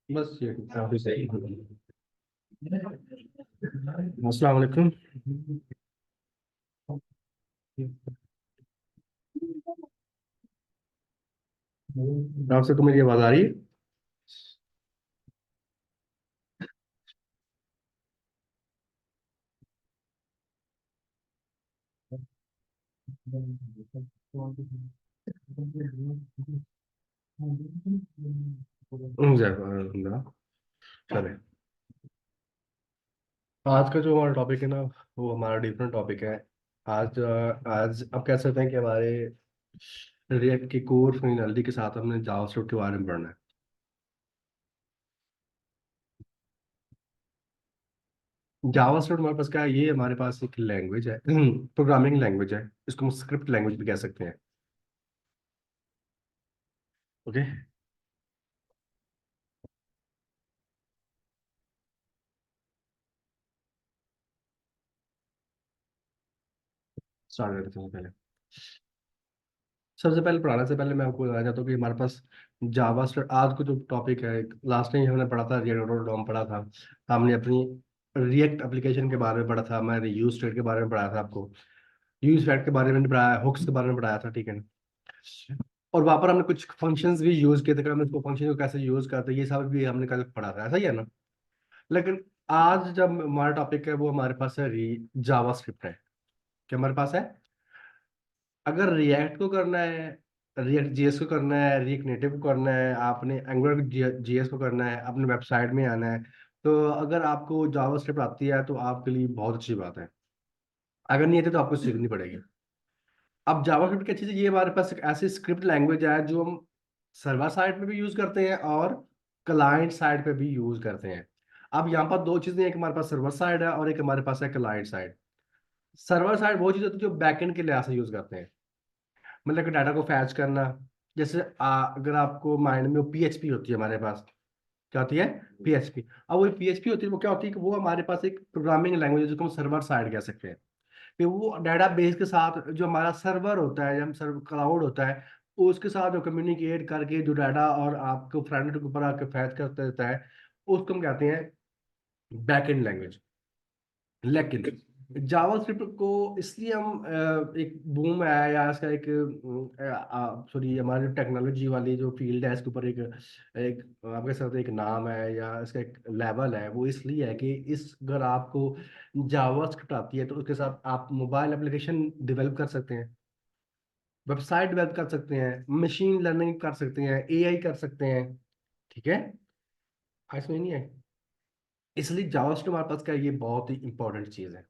बस ये काफी सही। अस्सलाम वालेकुम। आपसे को मेरी आवाज आ रही है? जय। चले। आज का जो हमारा टॉपिक है ना, वो हमारा डिफरेंट टॉपिक है। आज अब कह सकते हैं कि हमारे रिएक्ट की कोर फंक्शनैलिटी के साथ हमने जावास्क्रिप्ट के बारे में पढ़ना है। जावास्क्रिप्ट हमारे पास क्या है? ये हमारे पास एक लैंग्वेज है, प्रोग्रामिंग लैंग्वेज है। इसको हम स्क्रिप्ट लैंग्वेज भी कह सकते हैं। ओके। स्टार्ट करते हैं पहले। सबसे पहले पढ़ाने से पहले मैं आपको बताना चाहता हूँ कि हमारे पास जावा स्क्रिप्ट आज को जो टॉपिक है, लास्ट टाइम हमने पढ़ा था, रिएक्ट डॉम पढ़ा था। हमने अपनी रिएक्ट एप्लीकेशन के बारे में पढ़ा था, मैंने यूज स्टेट के बारे में पढ़ाया था आपको। यूज स्टेट के बारे में पढ़ाया, हुक्स के बारे में पढ़ाया था, ठीक है ना। और वहां पर हमने कुछ फंक्शंस भी यूज किए थे कि हम इसको फंक्शन को कैसे यूज करते हैं, ये सब भी हमने कल पढ़ा था, ऐसा ही है ना। लेकिन आज जब हमारा टॉपिक है वो हमारे पास है जावा स्क्रिप्ट है। क्या हमारे पास है? अगर रिएक्ट को करना है, रिएक्ट जीएस को करना है, रिएक्ट नेटिव को करना है, आपने एंगुलर जीएस को करना है, अपने वेबसाइट में आना है, तो अगर आपको जावास्क्रिप्ट आती है तो आपके लिए बहुत अच्छी बात है। अगर नहीं आती तो आपको सीखनी पड़ेगी। अब जावास्क्रिप्ट की अच्छी चीज़ ये, हमारे पास एक ऐसी स्क्रिप्ट लैंग्वेज है जो हम सर्वर साइड पे भी यूज करते हैं और क्लाइंट साइड पे भी यूज करते हैं। अब यहाँ पर दो चीजें हैं, एक हमारे पास सर्वर साइड है और एक हमारे पास है क्लाइंट साइड। सर्वर साइड वो चीज़ होती है जो बैकएंड के लिहाज से यूज करते हैं, मतलब कि डाटा को फैच करना। जैसे अगर आपको माइंड में पीएचपी होती है हमारे पास, क्या होती है? पीएचपी। अब वो पीएचपी होती है, वो क्या होती है कि वो हमारे पास एक प्रोग्रामिंग लैंग्वेज है जिसको हम सर्वर साइड कह सकते हैं। फिर वो डाटा बेस के साथ जो हमारा सर्वर होता है, हम सर्वर क्लाउड होता है, उसके साथ जो कम्युनिकेट करके जो डाटा और आपको फ्रंट के ऊपर आके फैच करते देता है, उसको हम कहते हैं बैक एंड लैंग्वेज। लेकिन जावास्क्रिप्ट को इसलिए हम एक बूम है या इसका एक सॉरी, हमारी टेक्नोलॉजी वाली जो फील्ड है इसके ऊपर एक एक आप कह सकते हैं एक नाम है या इसका एक लेवल है, वो इसलिए है कि इस अगर आपको जावास्क्रिप्ट आती है तो उसके साथ आप मोबाइल एप्लीकेशन डेवलप कर सकते हैं, वेबसाइट डेवलप कर सकते हैं, मशीन लर्निंग कर सकते हैं, एआई कर सकते हैं। ठीक है। आज में नहीं है। इसलिए जावास्क्रिप्ट हमारे पास क्या है, ये बहुत ही इंपॉर्टेंट चीज़ है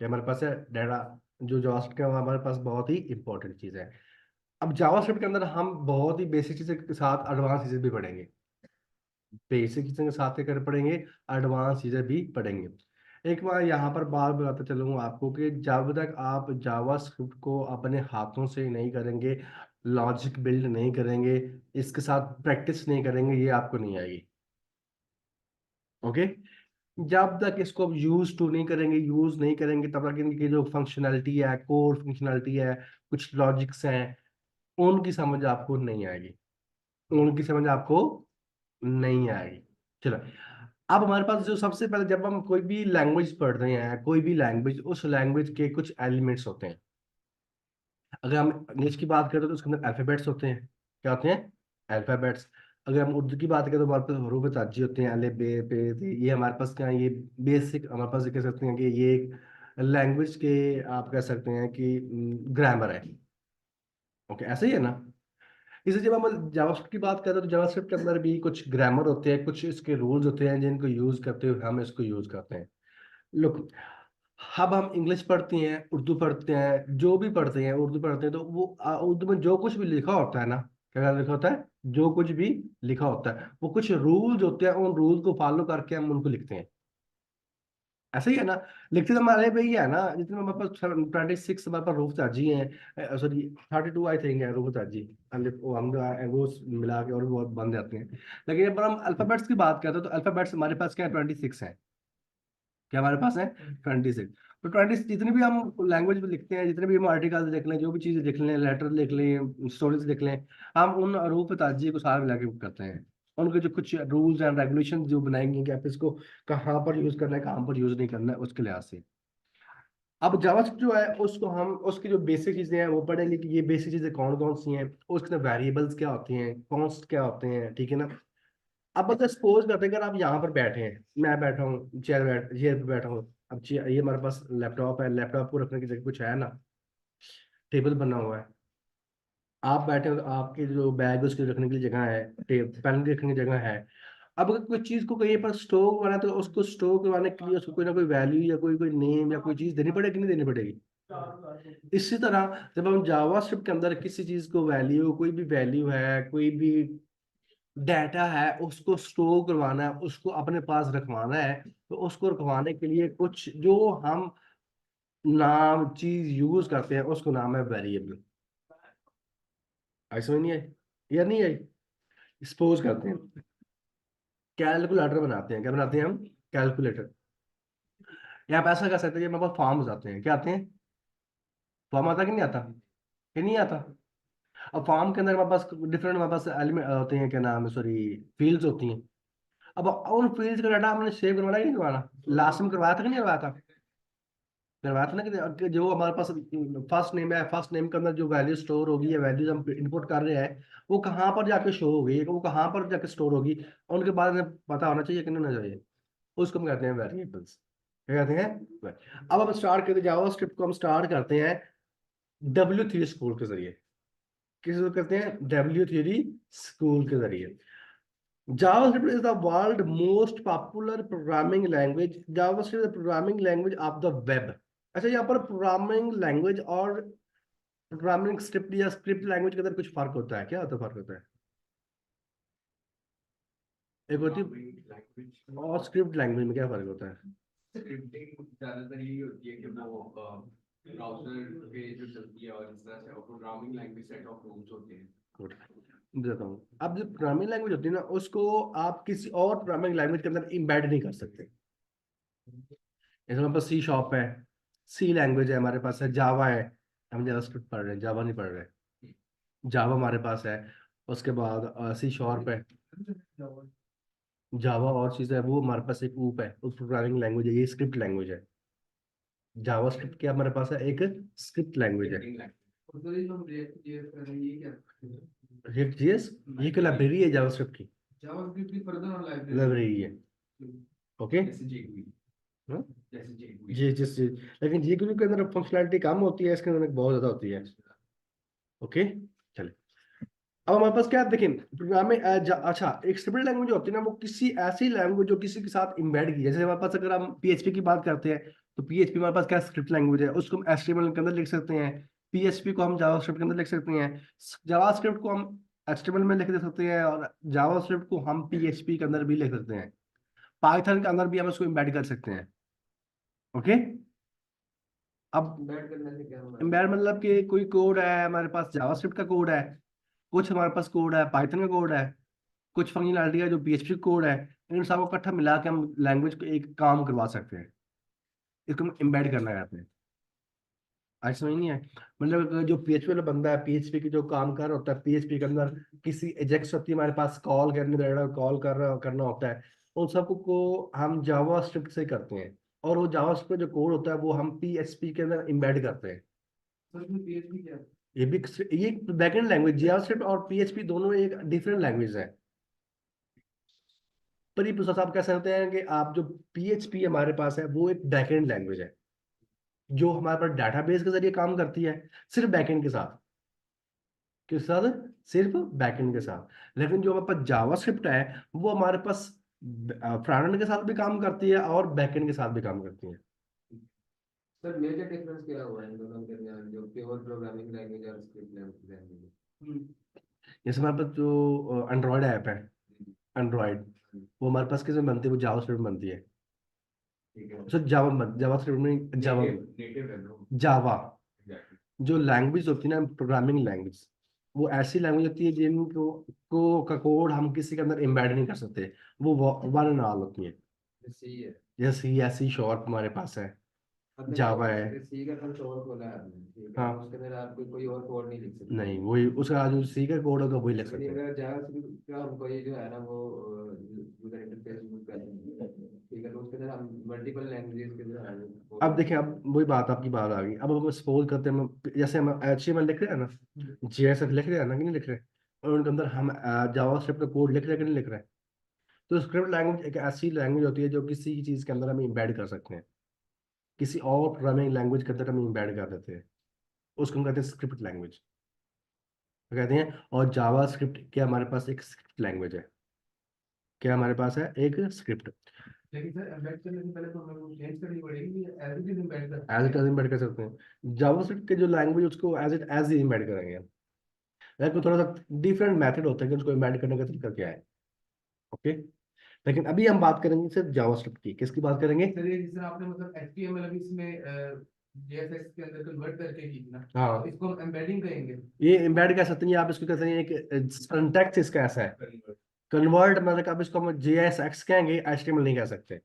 कि हमारे पास है डाटा। जो जावास्क्रिप्ट है वो हमारे पास बहुत ही इंपॉर्टेंट चीज़ है। अब जावास्क्रिप्ट के अंदर हम बहुत ही बेसिक चीज़ें के साथ एडवांस चीज़ें भी पढ़ेंगे। बेसिक चीज़ों के साथ क्या कर पढ़ेंगे? एडवांस चीज़ें भी पढ़ेंगे। एक बार यहाँ पर बात बताता चलूँ आपको कि जब तक आप जावास्क्रिप्ट को अपने हाथों से नहीं करेंगे, लॉजिक बिल्ड नहीं करेंगे, इसके साथ प्रैक्टिस नहीं करेंगे, ये आपको नहीं आएगी। ओके। जब तक इसको यूज टू नहीं करेंगे, यूज नहीं करेंगे, तब तक इनकी जो फंक्शनैलिटी है, कोर फंक्शनैलिटी है, कुछ लॉजिक्स हैं, उनकी समझ आपको नहीं आएगी। उनकी समझ आपको नहीं आएगी। चलो। अब हमारे पास जो सबसे पहले जब हम कोई भी लैंग्वेज पढ़ रहे हैं, कोई भी लैंग्वेज, उस लैंग्वेज के कुछ एलिमेंट्स होते हैं। अगर हम इंग्लिश की बात करें तो उसके अंदर अल्फाबेट्स होते हैं। क्या होते हैं? अल्फाबेट्स। अगर हम उर्दू की बात करें तो हमारे पास हरूफ ताजी होते हैं, अले बे पे ते। ये हमारे पास क्या है? ये बेसिक हमारे पास ये कह सकते हैं कि ये एक लैंग्वेज के, आप कह सकते हैं कि ग्रामर है। ओके, ऐसे ही है ना। इसे जब हम जावास्क्रिप्ट की बात करते हैं तो जावास्क्रिप्ट के अंदर भी कुछ ग्रामर होते हैं, कुछ इसके रूल्स होते हैं जिनको यूज करते हुए हम इसको यूज करते हैं। लुक, अब हम इंग्लिश पढ़ते हैं, उर्दू पढ़ते हैं, जो भी पढ़ते हैं, उर्दू पढ़ते हैं, तो वो उर्दू में जो कुछ भी लिखा होता है ना, क्या लिखा होता है? जो कुछ भी लिखा होता है वो कुछ रूल्स होते हैं, उन रूल्स को फॉलो करके हम उनको लिखते हैं। ऐसा ही है ना। लिखते तो हमारे पे ही है ना, जितने हमारे पास 26 हमारे पास रूफ ताजी हैं, सॉरी 32 आई थिंक है रूफ ताजी। अलिफ वो हम वो मिला के और भी बहुत बन जाते हैं। लेकिन जब हम अल्फाबेट्स की बात करते हैं तो अल्फाबेट्स हमारे पास क्या है? 26 है। क्या हमारे पास है? 26। तो 20 जितने भी हम लैंग्वेज में लिखते हैं, जितने भी हम आर्टिकल्स लिख लें, जो भी चीज़ें लिख लें, लेटर लिख लें, स्टोरीज लिख लें, हम उन अरूप ताजी को सारा मिला के करते हैं। उनके जो कुछ रूल्स एंड रेगुलेशन जो बनाएंगे कि आप इसको कहाँ पर यूज करना है, कहाँ पर यूज नहीं करना है, उसके लिहाज से। अब जावास्क्रिप्ट जो है उसको हम उसकी जो बेसिक चीजें हैं वो पढ़ेंगे कि ये बेसिक चीजें कौन कौन सी हैं, उसके अंदर वेरिएबल्स क्या होती हैं, कॉन्स्ट क्या होते हैं, ठीक है ना। अब अगर सपोज करते हैं अगर आप यहाँ पर बैठे हैं, मैं बैठा हूँ चेयर पे बैठा हूँ, अब चेयर ये हमारे पास लैपटॉप है, लैपटॉप को रखने की जगह कुछ है ना, टेबल बना हुआ है। आप बैठे हो तो आपके जो बैग है उसके रखने की जगह है, पेन रखने की जगह है। अब अगर कोई चीज को कहीं पर स्टोर करना है तो उसको स्टोर करवाने के लिए उसको कोई ना कोई वैल्यू या कोई कोई नेम या कोई चीज देनी पड़ेगी, नहीं देनी पड़ेगी। इसी तरह जब हम जावास्क्रिप्ट के अंदर किसी चीज को वैल्यू, कोई भी वैल्यू है, कोई भी डाटा है, उसको स्टोर करवाना है, उसको अपने पास रखवाना है, तो उसको रखवाने के लिए कुछ जो हम नाम चीज यूज करते हैं उसको नाम है वेरिएबल। ऐसा नहीं है या नहीं है। सपोज करते हैं कैलकुलेटर बनाते हैं, क्या बनाते हैं हम, कैलकुलेटर। या आप ऐसा कर सकते हैं कि हमारे पास फॉर्म्स आते हैं, क्या आते हैं, फॉर्म आता कि नहीं आता, ये नहीं आता। अब फॉर्म के अंदर हमारे पास डिफरेंट, हमारे पास एलिमेंट होते हैं, क्या नाम है, सॉरी, फील्ड्स होती हैं। अब उन फील्ड्स का डाटा हमने सेव करवाना कि नहीं करवाना, लास्ट में करवाया था कि नहीं करवाया था, करवाया था ना कि जो हमारे पास फर्स्ट नेम है, फर्स्ट नेम के अंदर जो वैल्यू स्टोर होगी या वैल्यूज हम इनपुट कर रहे हैं वो कहाँ पर जाके शो होगी, वो कहाँ पर जाके स्टोर होगी, उनके बारे में पता होना चाहिए कि नहीं होना चाहिए। उसको हम कहते हैं वेरिएबल्स, क्या कहते हैं। अब हम स्टार्ट करते हैं, जावास्क्रिप्ट को हम स्टार्ट करते हैं W3 स्कूल के जरिए। किस करते हैं, W3 स्कूल के जरिए। JavaScript is the world most popular programming language. JavaScript is the programming language of the web. अच्छा, यहाँ पर प्रोग्रामिंग लैंग्वेज और प्रोग्रामिंग स्क्रिप्ट या स्क्रिप्ट लैंग्वेज के अंदर कुछ फर्क होता है, क्या होता है, फर्क होता है। एक होती है और स्क्रिप्ट लैंग्वेज में क्या फर्क होता है। स्क्रिप्टिंग ज्यादातर यही होती है कि वो ब्राउज़र पे जो चलती है और इस तरह से, और programming language set of rules होते हैं। Good. बताता हूँ, अब जो प्रोग्रामिंग लैंग्वेज होती है ना उसको आप किसी और प्रोग्रामिंग लैंग्वेज के अंदर इम्बेड नहीं कर सकते। जैसे हमारे पास सी शॉप है, सी लैंग्वेज है, हमारे पास है जावा है, हम जावास्क्रिप्ट पढ़ रहे हैं, जावा नहीं पढ़ रहे, जावा हमारे पास है। उसके बाद सी शॉर्प है, जावा और चीज़ है, वो हमारे पास एक ऊप है, वो प्रोग्रामिंग लैंग्वेज है, ये स्क्रिप्ट लैंग्वेज है। जावास्क्रिप्ट क्या हमारे पास है, एक स्क्रिप्ट लैंग्वेज है। रिएक्ट जेएस ये एक लाइब्रेरी है जावास्क्रिप्ट की, लाइब्रेरी है। ओके, हाँ? जी जिस जी, लेकिन जीक्यू के अंदर फंक्शनैलिटी कम होती है, इसके अंदर बहुत ज्यादा होती है। ओके, चले। अब हमारे पास क्या है, देखिए प्रोग्रामिंग अच्छा, एक स्क्रिप्ट लैंग्वेज होती है ना, वो किसी ऐसी लैंग्वेज जो किसी के साथ इम्बेड की है। जैसे हमारे पास अगर हम पीएचपी की बात करते हैं तो पीएचपी हमारे पास क्या स्क्रिप्ट लैंग्वेज है, उसको हम एचटीएमएल के अंदर लिख सकते हैं, पीएचपी को हम जावास्क्रिप्ट के अंदर लिख सकते हैं, जावास्क्रिप्ट को हम एचटीएमएल में लिख दे सकते हैं, और जावास्क्रिप्ट को हम पीएचपी के अंदर भी लिख सकते हैं, पाइथन के अंदर भी हम उसको इम्बेड कर सकते हैं। ओके, अब एम्बेड मतलब कि कोई कोड है हमारे पास, जावास्क्रिप्ट का कोड है, कुछ हमारे पास कोड है पाइथन का कोड है, कुछ फंक्शनैलिटी है जो पीएचपी कोड है, इन सबको इकट्ठा मिला के हम लैंग्वेज को एक काम करवा सकते हैं, इसको हम एम्बेड करना कहते हैं। आज समझ नहीं है, मतलब अगर जो पीएचपी वाला बंदा है, पीएचपी की जो काम कर रहा होता है, पीएचपी के अंदर किसी एजेक्स होती है हमारे पास, कॉल करने दे कॉल कर रहा करना होता है, उन सबको को हम जावास्क्रिप्ट से करते हैं, और वो जावास्क्रिप्ट जो कोड होता है वो हम पीएचपी के अंदर एम्बेड करते हैं। ये भी ये बैकएंड लैंग्वेज, जावास्क्रिप्ट और पीएचपी दोनों एक डिफरेंट लैंग्वेज है। पर ये प्रोसेस आप कह सकते हैं कि आप जो पीएचपी हमारे पास है वो एक बैकएंड लैंग्वेज है, जो हमारे पास डाटाबेस के जरिए काम करती है, सिर्फ बैकएंड के साथ, किस साथ, सिर्फ बैकएंड के साथ। लेकिन जो हमारे पास जावास्क्रिप्ट है वो हमारे पास फ्रंट एंड के साथ भी काम करती है और बैकएंड के साथ भी काम करती है। सर मेजर डिफरेंस क्या हुआ है इन दोनों के दरमियान, जो प्योर प्रोग्रामिंग लैंग्वेज और स्क्रिप्ट लैंग्वेज। जैसे हमारे पास जो एंड्रॉयड ऐप है, एंड्रॉयड, वो हमारे पास किस में बनती है, वो जावास्क्रिप्ट में बनती है। सो जावास्क्रिप्ट में जावा जो लैंग्वेज होती है ना, प्रोग्रामिंग लैंग्वेज, वो ऐसी लैंग्वेज होती है जिनको का कोड हम किसी के अंदर एम्बेड नहीं कर सकते, वो वन एंड ऑल होती है। जैसे सी, ऐसी शॉर्प हमारे पास है, मतलब जावा है। जैसे सी का कुछ और खोला है आपने, ठीक है, तो हाँ उसके अंदर आप कोई और कोड नहीं लिख सकते। नहीं, वही उसका जो सी का कोड होगा वही लिख लेकिन सकते हैं। अगर जावास्क्रिप्ट का हम कोई जो है ना वो यूजर इंटरफेस यूज कर रहे हैं, ठीक है, तो उसके अंदर हम मल्टीपल लैंग्वेजेस के जो है वो कोड अब लिख देखिए, अब वही बात आपकी बात आ गई। अब हम सपोज करते हैं जैसे हम HTML लिख रहे हैं ना, JSF लिख रहे हैं ना कि नहीं लिख रहे, और उनके अंदर हम जावास्क्रिप्ट का कोड लिख रहे हैं कि नहीं लिख रहे। तो स्क्रिप्ट लैंग्वेज एक ऐसी लैंग्वेज होती है जो किसी चीज के अंदर हम इंबेड कर सकते हैं, किसी और प्रोग्रामिंग लैंग्वेज के अंदर हम इंबेड कर देते हैं, उसको हम कहते हैं स्क्रिप्ट लैंग्वेज कहते हैं। और जावा स्क्रिप्ट क्या, हमारे पास एक स्क्रिप्ट लैंग्वेज है, क्या हमारे पास है एक स्क्रिप्ट। लेकिन सर एम्बेड करने से पहले तो हमें वो चेंज करनी पड़ेगी, एज इट इज एम्बेड कर एज सकते इट हैं। एज इम्बेड कर सकते हैं। जावा स्क्रिप्ट के जो लैंग्वेज उसको एज इट एज ही इम्बेड करेंगे। लेकिन थोड़ा सा डिफरेंट मेथड होता है कि उसको इम्बेड करने का तरीका क्या है। ओके, लेकिन अभी हम बात करेंगे सिर्फ जावा स्क्रिप्ट की। किसकी बात करेंगे? सर ये जिस तरह आपने मतलब एचटीएमएल अभी इसमें जेएसएक्स के अंदर कन्वर्ट करके की थी ना, तो हाँ, इसको हम एम्बेडिंग कहेंगे। ये इम्बेड कह सकते हैं, आप इसको कहते हैं एक सिंटैक्स इसका ऐसा है। कन्वर्ट मतलब आप इसको हम JSX कहेंगे, HTML नहीं कह सकते।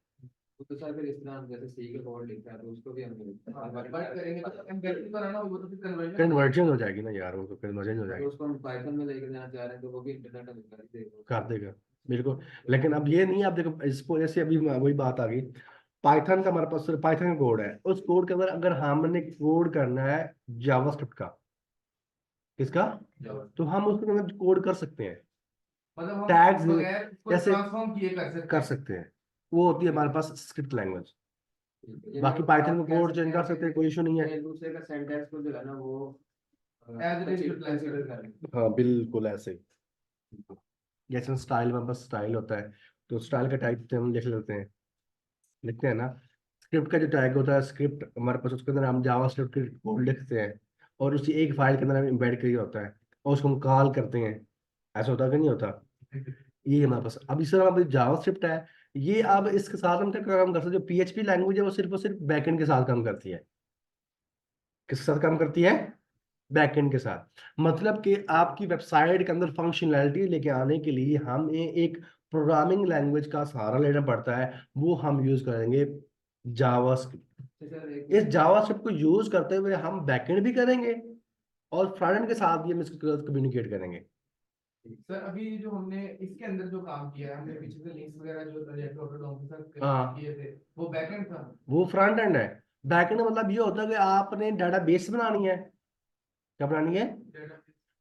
तो सर फिर इस तरह हम जैसे सी का कोड लिखता है तो उसको भी हम कन्वर्ट करेंगे तो एम्बेडिंग पर आना, वो तो फिर कन्वर्जन कन्वर्जन हो जाएगी ना यार, वो तो कन्वर्जन हो अगर जाएगी। उसको हम पाइथन में लेकर जाना चाह रहे हैं तो वो भी इंटरनेट हमें कर ही देगा। कर देगा, बिल्कुल। लेकिन अब ये नहीं, आप देखो इसको जैसे अभी वही बात आ गई, पाइथन का हमारे पास सिर्फ पाइथन का कोड है। उस कोड के अंदर अगर हमने कोड करना है जावास्क्रिप्ट का, किसका, तो हम उसके अंदर कोड कर सकते हैं। मतलब हम टैग्स बगैर उसको जैसे ट्रांसफॉर्म किए कर सकते कर हैं। सकते हैं, वो होती है हमारे पास स्क्रिप्ट लैंग्वेज। ठीक है, बाकी यानी पाइथन आप में कह कोड सकते चेंज हैं कर सकते हैं, कि कोई इशू नहीं है। एक दूसरे का सेंटेंस को जो है ना वो as it is utilize consider कर। करें। हाँ बिल्कुल ऐसे ही। जैसे स्टाइल में बस स्टाइल होता है, तो स्टाइल का टाइप हम लिख लेते हैं, लिखते हैं ना। स्क्रिप्ट का जो टैग होता है, स्क्रिप्ट हमारे पास, उसके अंदर हम जावा स्क्रिप्ट के कोड लिखते हैं, और उसी एक फाइल के अंदर हम एम्बेड किया होता है, और उसको हम कॉल करते हैं। ऐसा होता है कि नहीं होता? ये हमारे पास अब इस तरह अब जावा स्क्रिप्ट है। ये अब इसके साथ हम क्या काम कर सकते हैं, जो PHP लैंग्वेज है वो सिर्फ और सिर्फ बैकएंड के साथ काम करती है। किसके साथ काम करती है? बैकएंड के साथ। मतलब कि आपकी वेबसाइट के अंदर फंक्शनैलिटी लेके आने के लिए हमें एक प्रोग्रामिंग लैंग्वेज का सहारा लेना पड़ता है, वो हम यूज करेंगे जावास्क्रिप्ट। तो सर एक इस जावास्क्रिप्ट को यूज करते हुए हम बैकएंड भी करेंगे, और फ्रंट एंड के साथ भी हम इसको कम्युनिकेट करेंगे। सर अभी जो हमने इसके अंदर जो काम किया है, हमने पीछे से लिंक्स वगैरह जो डॉट के साथ हाँ, किए थे, वो बैकएंड था। वो फ्रंट एंड है। बैकएंड मतलब ये होता है कि आपने डाटाबेस बनानी है। क्या बनानी है?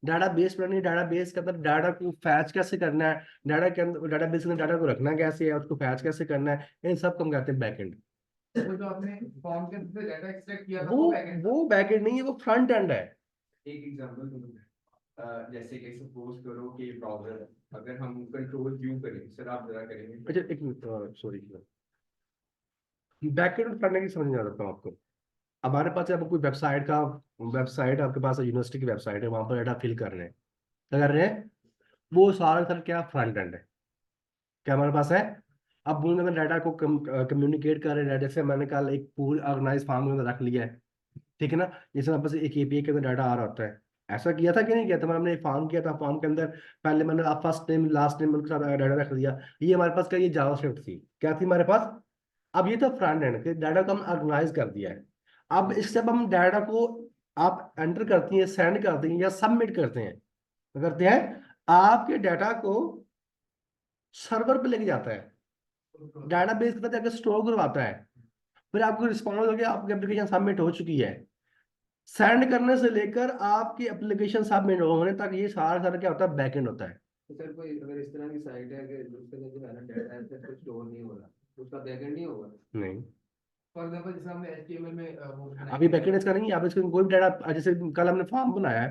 डाटाबेस बनानी है। डाटाबेस के अंदर डाटा को फैच कैसे करना है, डाटा के अंदर, डाटाबेस के अंदर डाटा को रखना कैसे है, उसको फैच कैसे करना है, इन सब को हम कहते हैं बैकएंड। वो जो आपने फॉर्म के अंदर से डाटा एक्सट्रैक्ट किया था वो वो बैकएंड था। वो बैकएंड नहीं है, वो फ्रंट एंड है। एक एग्जांपल दूं, जैसे कि सपोज करो कि ब्राउजर, अगर हम कंट्रोल व्यू करें, सर आप जरा करेंगे। अच्छा एक मिनट, सॉरी, बैकएंड और फ्रंट एंड की समझ नहीं आ रहा आपको। हमारे पास अब कोई वेबसाइट का, वेबसाइट आपके पास यूनिवर्सिटी की वेबसाइट है, वहां पर डाटा फिल कर रहे हैं, क्या कर रहे हैं, वो सारा सर क्या फ्रंट एंड है। क्या हमारे पास है? अब उनके अंदर डाटा को कम्युनिकेट कर रहे हैं। जैसे मैंने कल एक पूरी ऑर्गेनाइज फॉर्म के अंदर रख लिया है, ठीक है ना। जैसे हमारे पास एक API के अंदर डाटा आ रहा होता है, ऐसा किया था कि नहीं किया था? हमने एक फॉर्म किया था, फॉर्म के अंदर पहले मैंने आप फर्स्ट नेम लास्ट नेम उनके साथ डाटा रख दिया। ये हमारे पास क्या, ये जावास्क्रिप्ट थी, क्या थी हमारे पास? अब ये तो फ्रंट एंड के डाटा को हम ऑर्गेनाइज कर दिया है। अब इससे अब हम डाटा को आप एंटर करती हैं, सेंड करते हैं या सबमिट करते हैं, क्या करते हैं, आपके डाटा को सर्वर पे लेके जाता है, डाटाबेस के अंदर जाकर स्टोर करवाता है, फिर आपको रिस्पॉन्स हो गया, आपकी एप्लीकेशन सबमिट हो चुकी है। सेंड करने से लेकर आपकी एप्लीकेशन सबमिट होने तक ये सारा सारा क्या होता है, बैकएंड होता है। तो सर कोई अगर इस तरह की साइट है कि उसके अंदर जो है ना डाटा ऐसे कुछ स्टोर नहीं हो रहा, तो उसका बैकएंड नहीं होगा। नहीं, फॉर एग्जांपल जैसे हमने एचटीएमएल में वो बनाया अभी बैकएंड इसका नहीं है। आप इसका कोई भी डाटा, जैसे कल हमने फॉर्म बनाया है,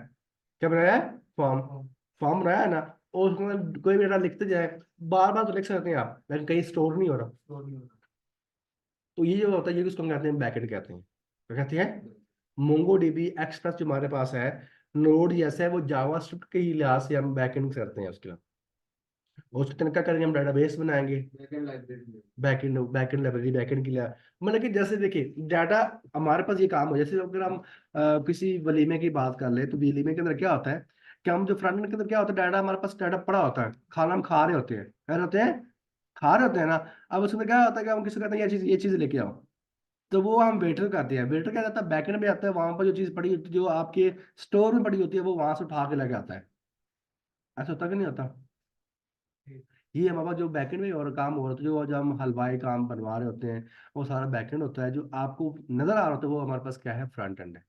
क्या बनाया है, फॉर्म, फॉर्म बनाया है ना, और उसके अंदर कोई भी डाटा लिखते जाए, बार बार तो लिख सकते हैं आप, लेकिन कहीं स्टोर नहीं हो रहा। स्टोर नहीं होता। तो ये जो होता है, ये उसको हम कहते हैं बैकएंड कहते हैं। क्या कहते हैं? मोंगोडीबी एक्सप्रेस जो हमारे पास है, नोड जैसा है, वो जावास्क्रिप्ट के ही लिहाज से हम बैकएंड करते हैं उसके। और उसके तनका करेंगे, हम डाटाबेस बनाएंगे, बैकएंड लाइब्रेरी में। बैकएंड बैकएंड लाइब्रेरी बैकएंड के लिए। मतलब कि जैसे देखिए, डाटा हमारे पास ये काम हो, जैसे अगर हम किसी वलीमे की बात कर ले, तो वलीमे के अंदर क्या होता है कि हम जो फ्रंट एंड के अंदर क्या होता है, डाटा हमारे पास डाटा पड़ा होता है, खाना हम खा रहे होते हैं, क्या होते हैं, खा रहे होते हैं ना। अब उसके अंदर क्या होता है कि हम किसी को कहते हैं ये चीज लेके आओ, तो वो हम वेटर करते हैं। वेटर क्या जाता है, बैकएंड में आता है, वहां पर जो चीज पड़ी होती है, जो आपके स्टोर में पड़ी होती है, वो वहां से उठा के लेके आता है। ऐसा होता कि नहीं होता? ये हमारा जो बैकएंड में और काम हो रहा होता है, जो जो हम हलवाई काम बनवा रहे होते हैं, वो सारा बैकएंड होता है। जो आपको नजर आ रहा होता है वो हमारे पास क्या है, फ्रंट एंड है।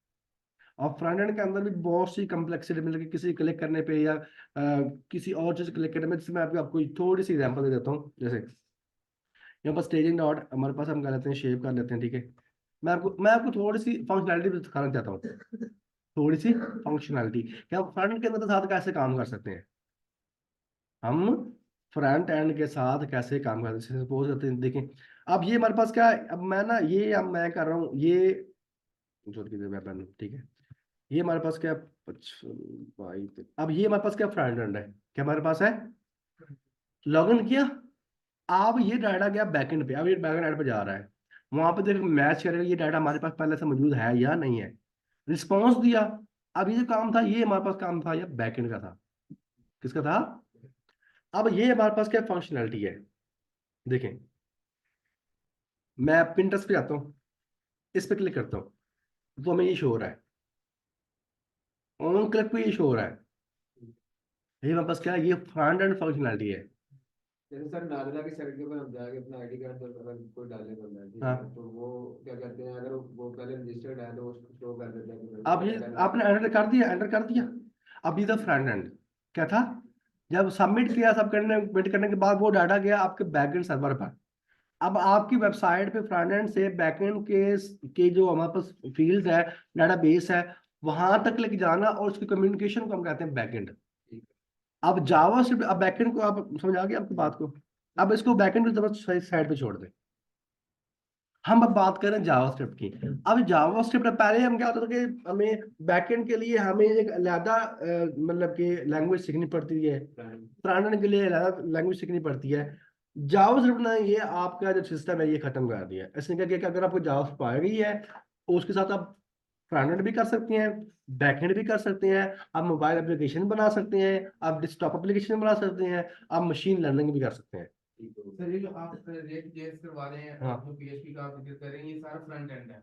और फ्रंट एंड के अंदर भी बहुत सी कम्प्लेक्सिटी, मतलब कि किसी क्लिक करने पे या किसी और चीज क्लिक करने में, जैसे मैं आपको आपको थोड़ी सी एग्जांपल दे देता हूँ। जैसे यहाँ पर स्टेजिंग डॉट हमारे पास, हम कर लेते हैं, शेप कर लेते हैं, ठीक है। मैं आपको थोड़ी सी फंक्शनैलिटी दिखाना चाहता हूँ, थोड़ी सी फंक्शनैलिटी कि हम फ्रंट के अंदर के साथ कैसे काम कर सकते हैं। हम फ्रंट एंड के साथ कैसे काम कर सकते हैं, सपोज करते हैं, देखें। अब ये हमारे पास क्या है, अब मैं ना ये अब मैं कर रहा हूँ ये, छोड़ के वेपन, ठीक है। ये हमारे पास क्या, भाई, अब ये हमारे पास क्या, फ्रंट एंड है, क्या हमारे पास है, लॉगिन किया। अब ये डाटा गया बैकएंड पे, अब ये बैकएंड पे जा रहा है, वहां पे देखो मैच करेगा ये डाटा हमारे पास पहले से मौजूद है या नहीं है। रिस्पॉन्स दिया। अब ये जो काम था, ये हमारे पास काम था, ये बैकएंड का था। किसका था? अब ये हमारे पास क्या फंक्शनैलिटी है, देखें। मैं पिंटरेस्ट पे जाता हूँ, इस पे क्लिक करता हूँ, तो हमें ये शो हो रहा है, ऑन क्लिक पे ये शो हो रहा है। ये हमारे पास क्या है, ये फ्रंट एंड फंक्शनैलिटी है। जैसे सर नाजला की साइट के ऊपर हम जाके अपना आईडी कार्ड अगर कोई डालने को है, ठीक है, हाँ, तो वो क्या करते हैं, अगर वो पहले रजिस्टर्ड है तो उसको शो कर देते हैं कि मेरे अब को ये डाटा आपने एंटर कर दिया, एंटर कर दिया। अब ये था फ्रंट एंड, क्या था, जब सबमिट किया, सबमिट करने के बाद वो डाटा गया आपके बैकएंड सर्वर पर। अब आपकी वेबसाइट पे फ्रंट एंड से बैकएंड के जो हमारे पास फील्ड है, डाटा बेस है, वहां तक लेके जाना, और उसकी कम्युनिकेशन को हम कहते हैं बैकएंड। ठीक अब जावा स्क्रिप्ट, अब बैकएंड को आप समझ आ गया आपकी बात को। अब इसको बैकएंड की तरफ साइड पे छोड़ दें। हम अब बात करें जावास्क्रिप्ट की। अब जावास्क्रिप्ट, पहले हम क्या होता था कि हमें बैकएंड के लिए हमें एक अलग मतलब कि लैंग्वेज सीखनी पड़ती है, है। फ्रंट एंड के लिए अलग लैंग्वेज सीखनी पड़ती है। जावास्क्रिप्ट ने ये आपका जो सिस्टम है ये खत्म कर दिया। इसने क्या किया कि अगर आपको जावास्क्रिप्ट आ गई है, उसके साथ आप फ्रंट एंड भी कर सकते हैं, बैकएंड भी कर सकते हैं, आप मोबाइल एप्लीकेशन बना सकते हैं, आप डेस्कटॉप एप्लीकेशन बना सकते हैं, आप मशीन लर्निंग भी कर सकते हैं। सर ये जो आप रिएक्ट जेएस करवा रहे हैं हाँ, और जो पीएचपी का आप जिक्र कर रहे हैं, ये सारा फ्रंट एंड है।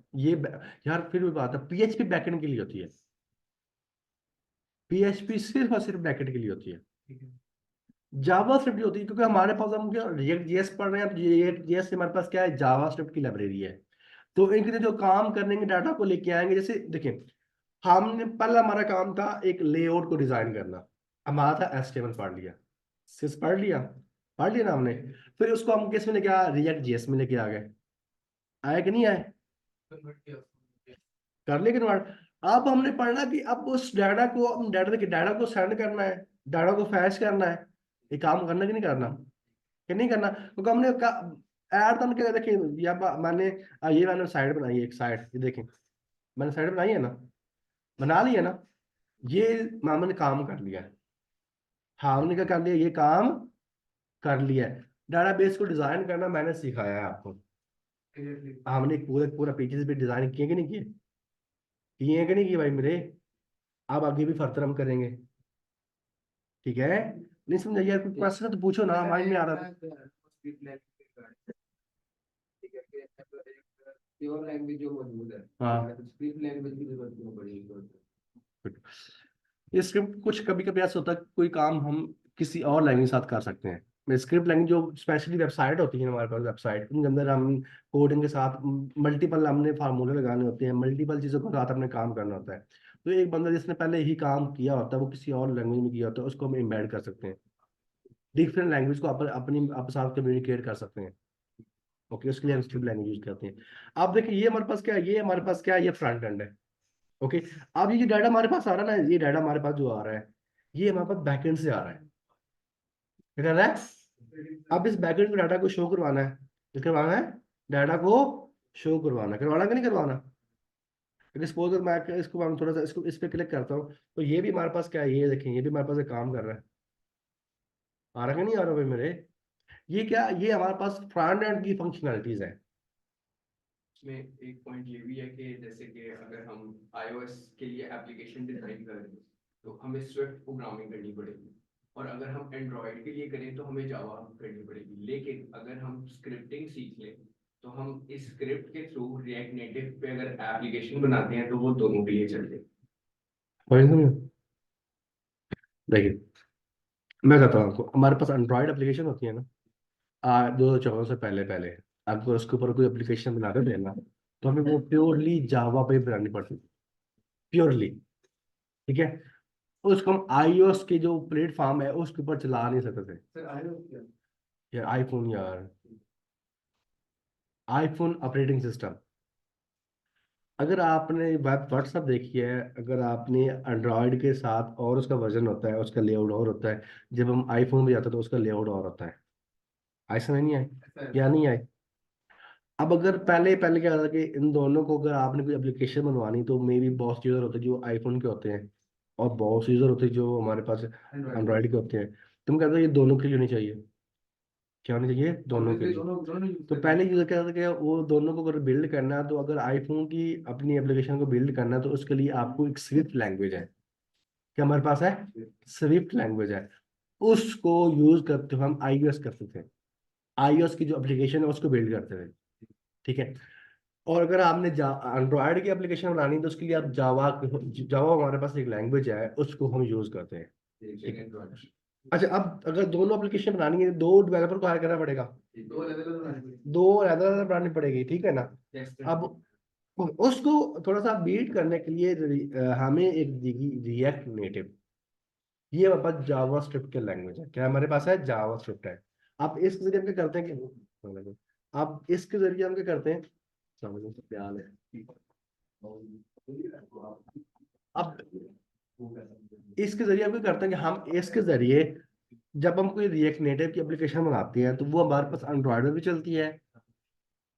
यार फिर भी बात है, पीएचपी बैकएंड के लिए होती है, पीएचपी सिर्फ और सिर्फ बैकएंड के लिए होती है। ठीक है। जावा स्क्रिप्ट होती है, क्योंकि हमारे पास हम क्या रिएक्ट जेएस पढ़ रहे हैं, तो रिएक्ट जेएस से हमारे पास क्या है, जावा स्क्रिप्ट की लाइब्रेरी है। तो इनके जो काम करने के डाटा को लेके आएंगे, जैसे देखिए, हमने पहला हमारा काम था एक लेआउट को डिजाइन करना, हमारा था एचटीएमएल पढ़ लिया, सिस पढ़ लिया ना हमने। फिर उसको हम किस में लेके आए, रिएक्ट जेएस में लेके आ गए, आए कि नहीं आए, कन्वर्ट किया उसको। कर लिया कन्वर्ट। अब हमने पढ़ना कि अब उस डाटा को, हम डाटा को सेंड करना है, डाटा को फैच करना है, ये काम करना कि नहीं करना, कि नहीं करना, क्योंकि हमने ऐड तो क्या, देखिए या मैंने साइड बनाई है, एक साइड, ये देखें, मैंने साइड बनाई है ना, बना ली है ना, ये हमने काम कर लिया है। हाँ, हमने क्या कर लिया, ये काम कर लिया है। डाटाबेस को डिजाइन करना मैंने सिखाया है आपको। हमने एक पूरा पूरा पेजेस भी डिजाइन किए कि नहीं किए, किए हैं कि नहीं किए भाई मेरे। अब आगे भी फर्दर हम करेंगे, ठीक है। नहीं समझ यार, कोई क्वेश्चन तो पूछो ना, माइंड में आ रहा था। प्योर लैंग्वेज जो मौजूद है, हाँ, स्क्रिप्ट लैंग्वेज की जरूरत नहीं पड़ेगी। ये स्क्रिप्ट कुछ कभी कभी ऐसा होता है कि कोई काम हम किसी और लैंग्वेज के साथ कर सकते हैं। स्क्रिप्ट लैंग्वेज जो स्पेशली वेबसाइट होती है, हमारे पास वेबसाइट, उनके अंदर हम कोडिंग के साथ मल्टीपल हमने फार्मूले लगाने होते हैं, मल्टीपल चीज़ों के साथ अपने काम करना होता है। तो एक बंदा जिसने पहले ही काम किया होता है, वो किसी और लैंग्वेज में किया होता है, उसको हम एम्बेड कर सकते हैं, डिफरेंट लैंग्वेज को अपनी आपके साथ कम्युनिकेट कर सकते हैं। ओके, उसके लिए हम स्क्रिप्ट लैंग्वेज यूज करते हैं। अब देखिए, ये हमारे पास क्या है, ये हमारे पास क्या है, ये फ्रंट एंड है। ओके, अब ये जो डाटा हमारे पास आ रहा है ना, ये डाटा हमारे पास जो आ रहा है, ये हमारे पास बैकएंड से आ रहा है, क्या कर रहा है। अब इस बैकएंड को डाटा को शो करवाना है, क्या करवाना है, डाटा को शो करवाना, करवाना कि नहीं करवाना। सपोज मैं इसको, हम थोड़ा सा इसको इस पे क्लिक करता हूँ, तो ये भी हमारे पास क्या है, ये देखें, ये भी हमारे पास एक काम कर रहा है, आ रहा है कि नहीं आ रहा भाई मेरे। ये क्या, ये हमारे पास फ्रंट एंड की फंक्शनैलिटीज है। इसमें एक पॉइंट ये भी है कि जैसे कि अगर हम iOS के लिए एप्लीकेशन डिजाइन कर रहे हैं तो हमें स्विफ्ट प्रोग्रामिंग करनी पड़ेगी, और अगर हम एंड्रॉयड के लिए करें तो हमें जावा करनी पड़ेगी। लेकिन अगर हम स्क्रिप्टिंग सीख लें तो हम इस स्क्रिप्ट के थ्रू रिएक्ट नेटिव पे अगर एप्लीकेशन बनाते हैं तो वो दोनों के लिए चलते हैं। समझ रहे हो? देखिए मैं कहता हूँ आपको, हमारे पास एंड्रॉयड एप्लीकेशन होती है ना, 2014 से पहले पहले अगर उसके ऊपर कोई एप्लीकेशन बनाते थे ना, तो हमें वो प्योरली जावा पे बनानी पड़ती थी, प्योरली। ठीक है, उसको हम आईओएस के जो प्लेटफॉर्म है उसके ऊपर चला नहीं सकते थे। सर आए हो क्या? यार आईफोन, यार आईफोन ऑपरेटिंग सिस्टम। अगर आपने वेब व्हाट्सअप देखी है, अगर आपने एंड्रॉयड के साथ, और उसका वर्जन होता है, उसका लेआउट और होता है, जब हम आईफोन पे जाते हैं तो उसका लेआउट और होता है। ऐसा नहीं आए सर या नहीं आए? अब अगर पहले पहले क्या था कि इन दोनों को अगर आपने कोई एप्लीकेशन बनवानी, तो मे बी बहुत यूजर होते हैं जो आईफोन के होते हैं, और बहुत यूजर होते हैं जो हमारे पास एंड्रॉइड एंड्रॉयड के होते हैं। तुम कहते हो ये दोनों के लिए होनी चाहिए, क्या होनी चाहिए? दोनों के लिए। दोनों दोनों यूज तो करते पहले हैं। यूजर क्या था कि वो दोनों को अगर बिल्ड करना है, तो अगर आईफोन की अपनी एप्लीकेशन को बिल्ड करना है, तो उसके लिए आपको एक स्विफ्ट लैंग्वेज है, क्या हमारे पास है? स्विफ्ट लैंग्वेज है। उसको यूज करते हुए हम आईओएस करते थे, आईओएस की जो एप्लीकेशन है उसको बिल्ड करते थे। ठीक है, और अगर आपने एंड्रॉयड की एप्लीकेशन बनानी है, तो उसके लिए आप जावा, जावा हमारे पास एक लैंग्वेज है, उसको हम यूज करते हैं। ठीक है, अच्छा अब अगर दोनों एप्लीकेशन बनानी है, दो डेवलपर को हायर करना पड़ेगा, दो अलग अलग बनाने पड़ेंगे। दो अलग अलग बनानी पड़ेगी, ठीक है ना? अब उसको थोड़ा सा बीट करने के लिए हमें एक दिखी रिएक्ट नेटिव। ये हमारे पास जावा स्क्रिप्ट के लैंग्वेज है, क्या हमारे पास है? जावा स्क्रिप्ट है। आप इसके जरिए हम क्या करते हैं कि आप इसके जरिए हम क्या करते हैं, समझो तो ख्याल है। अब इसके जरिए हम क्या करते हैं कि हम इसके जरिए जब हम कोई रिएक्ट नेटिव की एप्लीकेशन बनाते हैं, तो वो हमारे पास एंड्रॉयड में भी चलती है।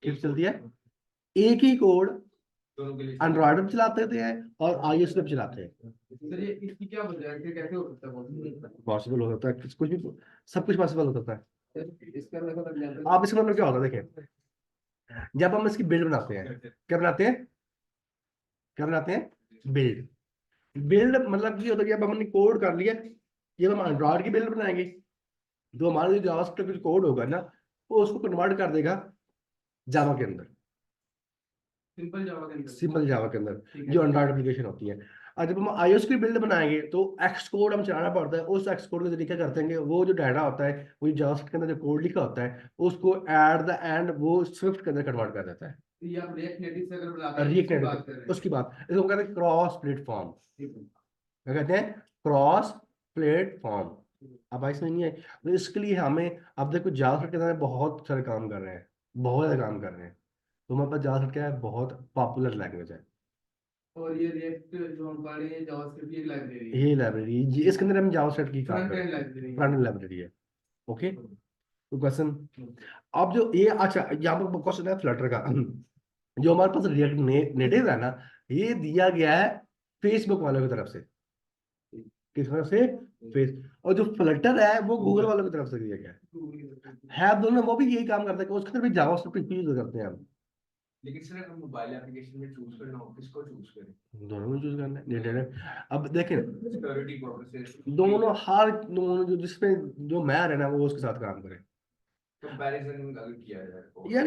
किस चलती है? एक ही कोड दोनों के लिए एंड्रॉयड में चलाते हैं और आईओएस पे भी चलाते हैं। सर ये इसकी क्या वजह है? कैसे हो सकता है possible? पॉसिबल हो सकता है, कुछ भी, सब कुछ पॉसिबल हो सकता है। सर इसका मेरे को लग जाता है आप इसका मतलब क्या होता है? देखिए, जब हम इसकी बिल्ड बनाते हैं, क्या बनाते हैं? क्या बनाते हैं? बिल्ड। बिल्ड मतलब ये होता है कि अब हमने कोड कर लिया, जब हम एंड्रॉयड की बिल्ड बनाएंगे, जो हमारा जो जावास्क्रिप्ट कोड होगा ना, वो उसको कन्वर्ट कर देगा जावा के अंदर, सिंपल जावा के अंदर। सिंपल जावा के अंदर, ठीक है। जो एंड्रॉयड एप्लीकेशन होती है। और जब हम iOS की बिल्ड बनाएंगे, तो एक्स कोड हम चलाना पड़ता है। उस एक्स कोड के जरिए क्या करते हैं कि वो जो डाटा होता है, वो जावास्क्रिप्ट के अंदर जो कोड लिखा होता है, उसको एट द एंड वो स्विफ्ट के अंदर कन्वर्ट कर देता है। तो ये आप रिएक्ट नेटिव से अगर बुलाते हैं रिएक्ट उसकी बात कर रहे नेटिव, हैं। उसकी बात, इसको कहते हैं क्रॉस प्लेटफॉर्म। ठीक है। क्या कहते हैं? Cross platform. अब ऐसा नहीं है, तो इसके लिए हमें, अब देखो जावास्क्रिप्ट के अंदर बहुत सारे काम कर रहे हैं, बहुत सारे काम कर रहे हैं। तो हमारे पास जावास्क्रिप्ट क्या है? बहुत पॉपुलर लैंग्वेज है। और ये रिएक्ट जो हम पढ़ रहे हैं जावास्क्रिप्ट की एक लाइब्रेरी है, ये लाइब्रेरी, इसके अंदर हम जावास्क्रिप्ट की काम फ्रंट करें, एंड लाइब्रेरी है। फ्रंट एंड लाइब्रेरी है। ओके, तो क्वेश्चन, अब जो ये, अच्छा यहाँ पर क्वेश्चन है फ्लटर का। जो हमारे पास रिएक्ट नेटिव है ना, ये दिया गया है फेसबुक वालों की तरफ से। किस तरफ से? फेस। और जो फ्लटर है वो गूगल वालों की तरफ से दिया गया है दोनों, वो भी यही काम करते हैं कि उसके अंदर भी जावास्क्रिप्ट यूज करते हैं हम। लेकिन सर अगर मोबाइल एप्लीकेशन में चूज करना हो किसको चूज करें? दोनों में चूज करना है नेटिव। अब देखें, सिक्योरिटी पर्पसेस दोनों हर दोनों जो जिसमें जो मैर है ना, वो उसके साथ काम करे। कंपैरिजन अगर किया जाए तो यार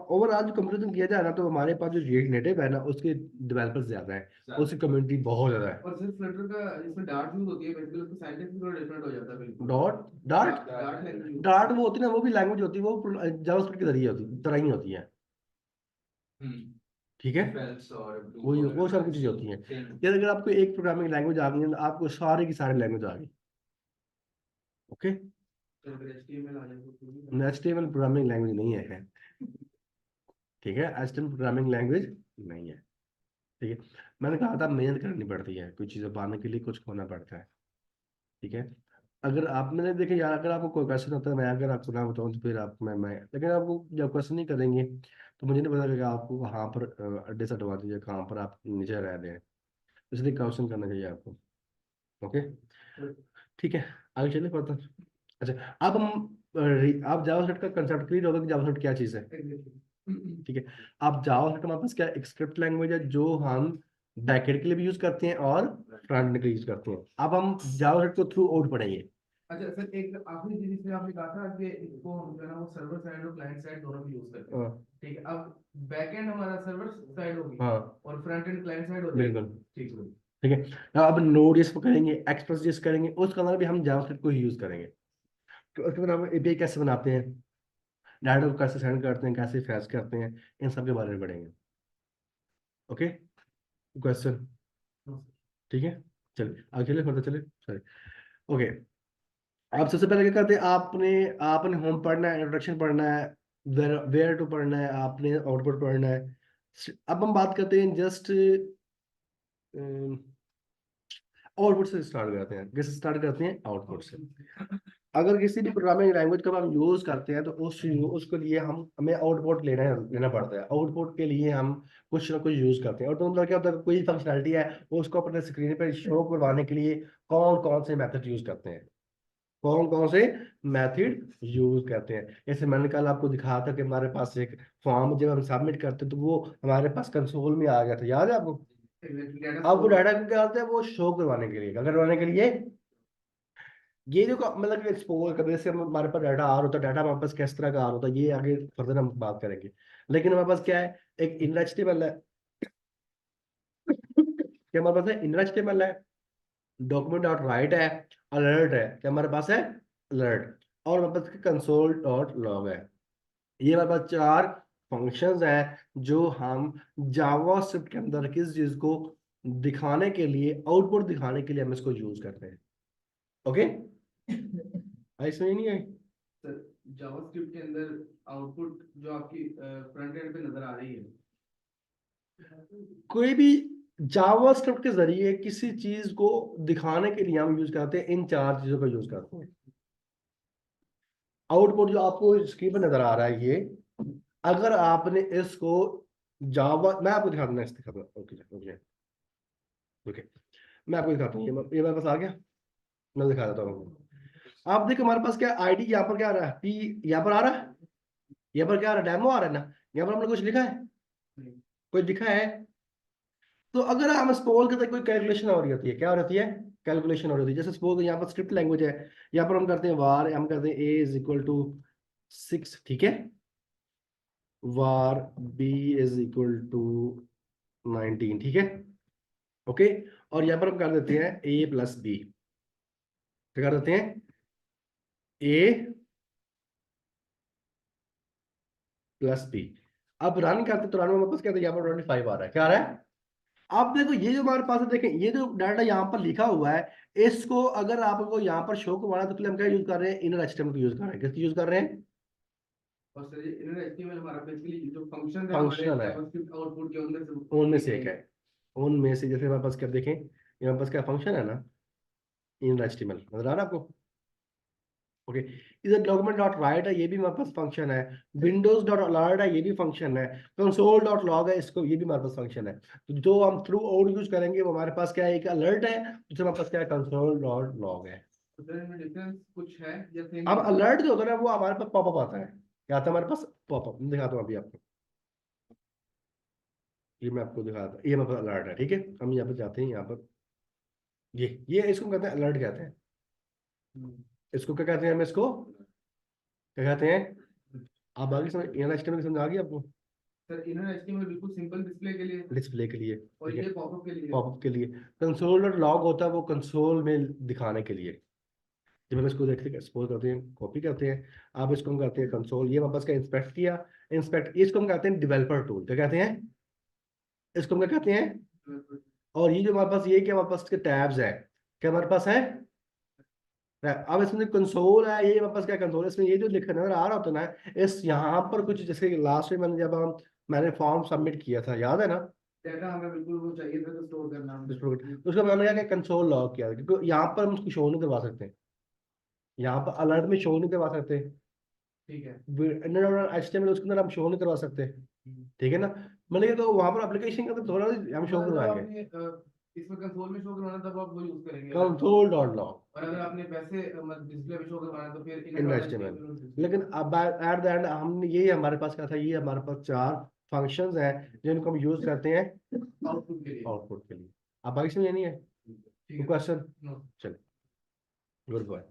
ओवरऑल जो कंपैरिजन किया जाए ना, तो हमारे पास जो रिएक्ट नेटिव है ना, उसके डेवलपर्स ज्यादा है, उसकी कम्युनिटी बहुत ज्यादा है। और सिर्फ फ्लटर का इसमें डार्ट यूज होती है, बेसिकली उसका सिंटैक्स भी थोड़ा डिफरेंट हो जाता है बिल्कुल। Dot dart dart language dart वो होती है ना, वो भी लैंग्वेज होती है, वो जावास्क्रिप्ट के जरिए होती तरह ही होती है। ठीक है, फेल्स और वो सब कुछ चीजें होती हैं। यार अगर आपको एक प्रोग्रामिंग लैंग्वेज आ गई है, तो आपको सारे की सारी लैंग्वेज आ गई। ओके, HTML आ जाए एचटीएमएल प्रोग्रामिंग लैंग्वेज नहीं है। ठीक है, एचटीएमएल प्रोग्रामिंग लैंग्वेज नहीं है। ठीक है, मैंने कहा था मेहनत करनी पड़ती है, कुछ चीज़ें पाने के लिए कुछ खोना पड़ता है। ठीक है, अगर आप, मैंने देखे यार, अगर आपको कोई क्वेश्चन होता है, मैं अगर आपको ना बताऊँ तो फिर आप, मैं लेकिन आपको जब क्वेश्चन नहीं करेंगे, तो मुझे नहीं पता लगेगा आपको कहाँ पर डिसएडवांटेज है, कहाँ पर आप नीचे रह रहे हैं। इसलिए क्वेश्चन करना चाहिए आपको। ओके, ठीक है, आगे चलिए पढ़ता हूँ। अच्छा, अब हम आप जावास्क्रिप्ट का कंसेप्ट क्लियर होगा कि जावास्क्रिप्ट क्या चीज़ है। ठीक है, अब जावास्क्रिप्ट हमारे पास क्या एक स्क्रिप्ट लैंग्वेज है, जो हम बैकएंड के लिए भी यूज करते हैं और फ्रंट एंड के लिए यूज करते हैं। अब हम जावास्क्रिप्ट को थ्रू आउट पढ़ेंगे। अच्छा सर, एक आखिरी चीज इसमें आपने कहा था कि इसको हम जो है ना वो सर्वर साइड और क्लाइंट साइड दोनों भी यूज करते हैं। हाँ ठीक है, अब बैक एंड हमारा सर्वर साइड होगी हाँ और फ्रंट एंड क्लाइंट साइड हो जाएगी। बिल्कुल ठीक है। ठीक है। अब नोड जिस पर करेंगे, एक्सप्रेस जिस करेंगे, उसके अंदर भी हम जावास्क्रिप्ट को ही यूज करेंगे। तो उसके अंदर हम एपीआई कैसे बनाते हैं, डाटा को कैसे सेंड करते हैं, कैसे फैच करते हैं, इन सब के बारे में पढ़ेंगे। Okay, question? ठीक है, चलिए आगे चले, फर्दर चले, सॉरी। ओके, आप सबसे पहले क्या करते हैं, आपने आपने होम पढ़ना है, इंट्रोडक्शन पढ़ना है, वेयर टू पढ़ना है, आपने आउटपुट पढ़ना है। अब हम बात करते हैं जस्ट आउटपुट से स्टार्ट करते हैं। कैसे स्टार्ट करते हैं? आउटपुट से। अगर किसी भी प्रोग्रामिंग लैंग्वेज को हम यूज करते हैं तो उसके लिए हमें आउटपुट लेना पड़ता है। आउटपुट के लिए हम कुछ ना कुछ यूज करते हैं। और तो मतलब क्या होता है, कोई फंक्शनलिटी है उसको अपने स्क्रीन पर शो करवाने के लिए कौन कौन से मेथड यूज करते हैं, कौन कौन से मेथड यूज करते हैं। जैसे मैंने कल आपको दिखाया था कि हमारे पास एक फॉर्म जब हम सबमिट करते तो वो हमारे पास कंसोल में आ गया था, याद है आपको? अब वो डाटा को क्या होता है, वो शो करवाने के लिए, क्या करवाने के लिए, ये जो मतलब एक्सपोज करने से हमारे पास डाटा आ रहा होता है, डाटा हमारे पास किस तरह का आ रहा होता है, ये आगे फर्दर हम बात करेंगे। लेकिन हमारे पास क्या है, एक इनर एचटीएमएल है, क्या हमारे पास है, इनर एचटीएमएल है, डॉक्यूमेंट डॉट राइट है, अलर्ट है, क्या हमारे पास है, अलर्ट, और हमारे पास कंसोल डॉट लॉग है। ये हमारे पास चार फंक्शंस हैं जो हम जावास्क्रिप्ट के अंदर किस चीज को दिखाने के लिए, आउटपुट दिखाने के लिए हम इसको यूज करते हैं। ओके, आई समझ नहीं आई? सर जावास्क्रिप्ट के अंदर आउटपुट जो आपकी फ्रंट एंड पे नजर आ रही है, कोई भी जावास्क्रिप्ट के जरिए किसी चीज को दिखाने के लिए हम यूज करते हैं, इन चार चीजों का यूज करते हैं। आउटपुट जो आपको स्क्रीन पर नजर आ रहा है, ये अगर आपने इसको जावा, मैं आपको दिखा दूंगा, दिखा दूंगा। ओके ओके ओके, मैं आपको दिखाता हूँ, ये मेरे पास आ गया, मैं दिखा देता हूँ। आप देखो हमारे पास क्या आईडी, यहाँ पर क्या आ रहा है, पी यहाँ पर आ रहा है, यहाँ पर क्या आ रहा है, डेमो आ रहा है ना, यहाँ पर हमने कुछ लिखा है, कोई लिखा है? तो अगर हम सपोज करते हैं कोई कैलकुलेशन हो रही होती है, क्या हो रही है, कैलकुलेशन हो रही होती है। जैसे सपोज यहाँ पर स्क्रिप्ट लैंग्वेज है, यहाँ पर हम करते हैं वार, हम करते हैं ए इज इक्वल टू 6, ठीक है, वार बी इज इक्वल टू 19, ठीक है, ओके। और यहाँ पर हम कर देते हैं ए प्लस बी, क्या कर देते हैं, ए प्लस बी। अब रन करते तो रन में वापस क्या, यहाँ पर 25 आ रहा है, क्या आ रहा है? अब देखो ये जो हमारे पास है, देखें ये जो डाटा यहाँ पर लिखा हुआ है, इसको अगर आपको यहाँ पर शो करवाना है तो हम क्या यूज कर रहे हैं, इनर एचटीएमएल को यूज कर रहे हैं। किसकी यूज कर रहे हैं? और सर ये इनर एचटीएमएल हमारा बेसिकली जो फंक्शन है हमारे फंक्शनल है, जावास्क्रिप्ट आउटपुट के अंदर से उनमें से एक है। उनमें से जैसे हमारे पास क्या देखें, ये हमारे पास क्या फंक्शन है ना, इनर एचटीएमएल नजर आ रहा है आपको? ओके, इधर डॉक्यूमेंट डॉट राइट है, ये भी हमारे पास फंक्शन है। विंडोज डॉट अलर्ट है, ये भी फंक्शन है। कंसोल डॉट लॉग है, इसको ये भी हमारे पास फंक्शन है। तो जो हम थ्रू आउट यूज करेंगे वो हमारे पास क्या है, एक अलर्ट है, दूसरा हमारे पास क्या है, कंसोल डॉट लॉग है। तो सर इनमें डिफरेंस कुछ है या सेम? अब अलर्ट जो होता है ना, वो हमारे पास पॉपअप आता है, क्या आता है हमारे पास, पॉपअप। मैं दिखाता हूँ अभी आपको, ये मैं आपको दिखाता हूँ, ये हमारे पास अलर्ट है, ठीक है। हम यहाँ पर जाते हैं, यहाँ पर ये इसको कहते हैं अलर्ट कहते हैं। इसको क्या कहते हैं, हम इसको क्या कहते हैं? आप आगे समझ, यहाँ एचटीएमएल समझ आ गई आपको? सर इनर एचटीएमएल बिल्कुल सिंपल डिस्प्ले के लिए डिस्प्ले के लिए, और ठीक है, ये पॉपअप के लिए। पॉपअप के लिए। कंसोल डॉट लॉग होता है वो कंसोल में दिखाने के लिए। जब हम इसको देखते हैं, सपोज करते हैं, कॉपी करते हैं, आप इसको हम करते हैं कंसोल, ये वापस का इंस्पेक्ट किया, इंस्पेक्ट, इसको हम कहते हैं डेवलपर टूल, क्या कहते हैं, इसको हम क्या कहते हैं? और ये जो हमारे पास, ये क्या हमारे पास के टैब्स है, क्या हमारे पास है? अब इसमें कंसोल है, ये हमारे पास क्या कंसोल है, इसमें ये जो लिखा नजर आ रहा होता है ना, इस यहाँ पर कुछ, जैसे लास्ट में मैंने फॉर्म सबमिट किया था, याद है ना? डाटा हमें बिल्कुल वो चाहिए था तो स्टोर करना हमने। उसका मैंने क्या कंसोल लॉग किया था, क्योंकि यहाँ पर हम उसको शो नहीं करवा सकते, यहाँ पर अलर्ट में शो नहीं करवा सकते, ठीक है। HTML उसके अंदर हम शो नहीं करवा सकते, ठीक है ना। मतलब ये तो वहां पर एप्लीकेशन के अंदर थोड़ा हम शो मतलब जब करवाएंगे, आपने इसमें कंसोल में शो करवाना तब आप वो यूज करेंगे कंसोल डॉट लॉग और अगर आपने वैसे डिस्प्ले में शो करवाना तो फिर इन HTML। लेकिन अब एट द एंड हमने, ये हमारे पास क्या था, ये हमारे पास चार फंक्शंस हैं जिनको हम यूज करते हैं आउटपुट के लिए। आउटपुट के लिए। अब आगे समझ नहीं है ठीक है। क्वेश्चन? नो। चलो, गुड बॉय।